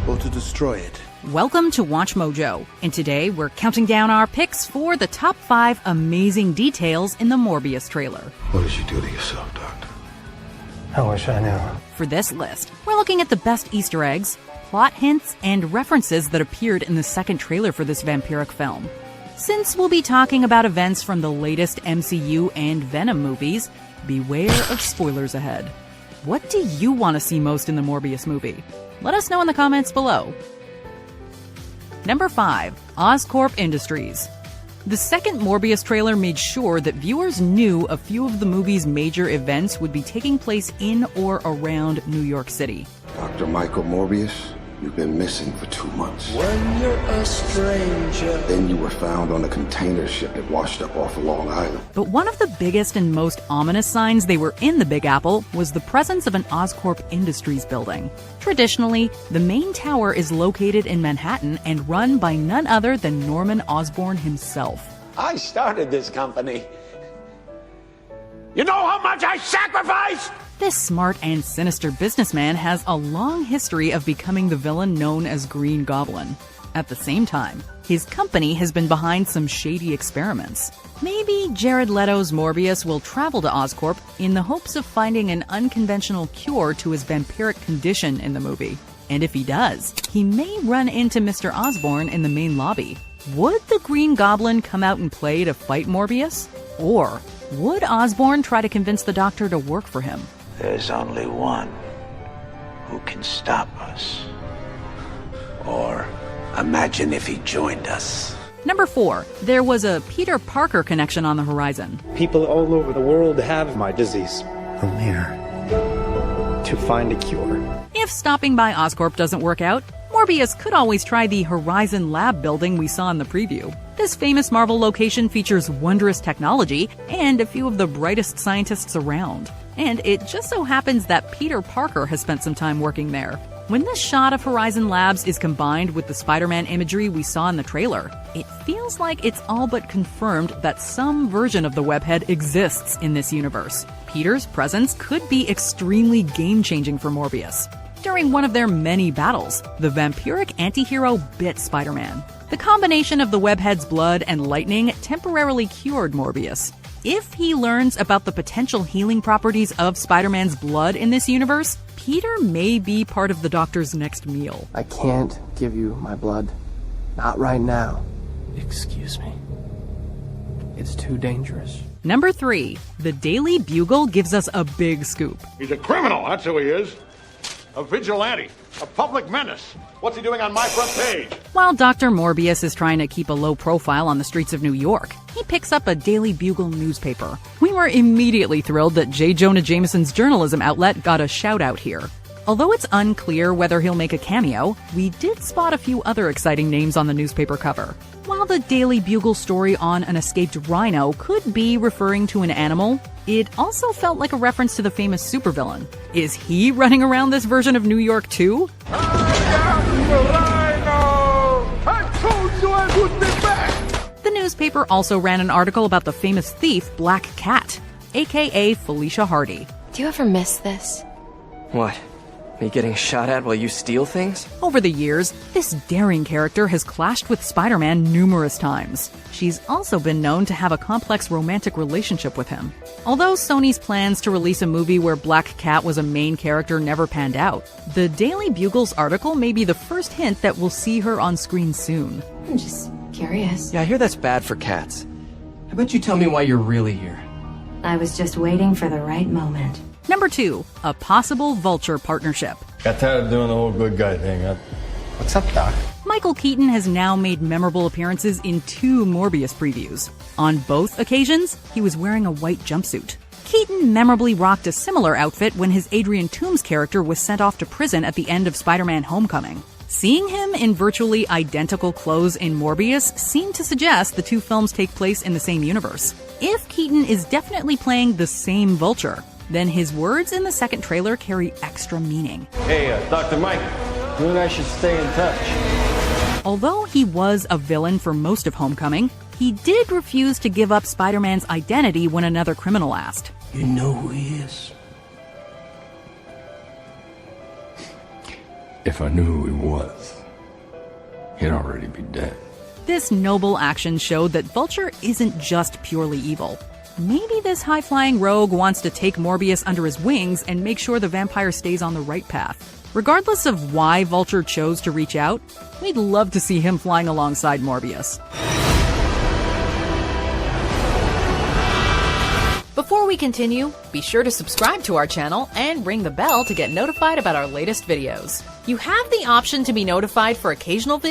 or to destroy it. Welcome to Watch Mojo, and today we're counting down our picks for the top 5 amazing details in the Morbius trailer. What did you do to yourself, Doctor? I wish I knew. For this list, we're looking at the best Easter eggs, plot hints, and references that appeared in the second trailer for this vampiric film. Since we'll be talking about events from the latest MCU and Venom movies, beware of spoilers ahead. What do you want to see most in the Morbius movie? Let us know in the comments below. Number 5. Oscorp Industries. The second Morbius trailer made sure that viewers knew a few of the movie's major events would be taking place in or around New York City. Dr. Michael Morbius, you've been missing for 2 months. When you're a stranger. Then you were found on a container ship that washed up off of Long Island. But one of the biggest and most ominous signs they were in the Big Apple was the presence of an Oscorp Industries building. Traditionally, the main tower is located in Manhattan and run by none other than Norman Osborn himself. I started this company. You know how much I sacrificed? This smart and sinister businessman has a long history of becoming the villain known as Green Goblin. At the same time, his company has been behind some shady experiments. Maybe Jared Leto's Morbius will travel to Oscorp in the hopes of finding an unconventional cure to his vampiric condition in the movie. And if he does, he may run into Mr. Osborn in the main lobby. Would the Green Goblin come out and play to fight Morbius? Or would Osborn try to convince the Doctor to work for him? There's only one who can stop us. Or imagine if he joined us. Number 4. There was a Peter Parker connection on the horizon. People all over the world have my disease. I'm here. To find a cure. If stopping by Oscorp doesn't work out, Morbius could always try the Horizon Lab building we saw in the preview. This famous Marvel location features wondrous technology and a few of the brightest scientists around. And it just so happens that Peter Parker has spent some time working there. When this shot of Horizon Labs is combined with the Spider-Man imagery we saw in the trailer, it feels like it's all but confirmed that some version of the webhead exists in this universe. Peter's presence could be extremely game-changing for Morbius. During one of their many battles, the vampiric antihero bit Spider-Man. The combination of the webhead's blood and lightning temporarily cured Morbius. If he learns about the potential healing properties of Spider-Man's blood in this universe, Peter may be part of the Doctor's next meal. I can't give you my blood. Not right now. Excuse me. It's too dangerous. Number 3. The Daily Bugle gives us a big scoop. He's a criminal, that's who he is. A vigilante. A public menace. What's he doing on my front page? While Dr. Morbius is trying to keep a low profile on the streets of New York, he picks up a Daily Bugle newspaper. We were immediately thrilled that J. Jonah Jameson's journalism outlet got a shout-out here. Although it's unclear whether he'll make a cameo, we did spot a few other exciting names on the newspaper cover. While the Daily Bugle story on an escaped rhino could be referring to an animal, it also felt like a reference to the famous supervillain. Is he running around this version of New York too? The newspaper also ran an article about the famous thief Black Cat, aka Felicia Hardy. Do you ever miss this? What? Me getting shot at while you steal things? Over the years, this daring character has clashed with Spider-Man numerous times. She's also been known to have a complex romantic relationship with him. Although Sony's plans to release a movie where Black Cat was a main character never panned out, the Daily Bugle's article may be the first hint that we'll see her on screen soon. I'm just curious. Yeah, I hear that's bad for cats. How about you tell me why you're really here? I was just waiting for the right moment. Number 2, a possible Vulture partnership. Got tired of doing the whole good guy thing, huh? What's up, Doc? Michael Keaton has now made memorable appearances in 2 Morbius previews. On both occasions, he was wearing a white jumpsuit. Keaton memorably rocked a similar outfit when his Adrian Toomes character was sent off to prison at the end of Spider-Man Homecoming. Seeing him in virtually identical clothes in Morbius seemed to suggest the 2 films take place in the same universe. If Keaton is definitely playing the same Vulture, then his words in the second trailer carry extra meaning. Hey, Dr. Mike, you and I should stay in touch. Although he was a villain for most of Homecoming, he did refuse to give up Spider-Man's identity when another criminal asked. You know who he is? If I knew who he was, he'd already be dead. This noble action showed that Vulture isn't just purely evil. Maybe this high-flying rogue wants to take Morbius under his wings and make sure the vampire stays on the right path. Regardless of why Vulture chose to reach out, we'd love to see him flying alongside Morbius. Before we continue, be sure to subscribe to our channel and ring the bell to get notified about our latest videos. You have the option to be notified for occasional videos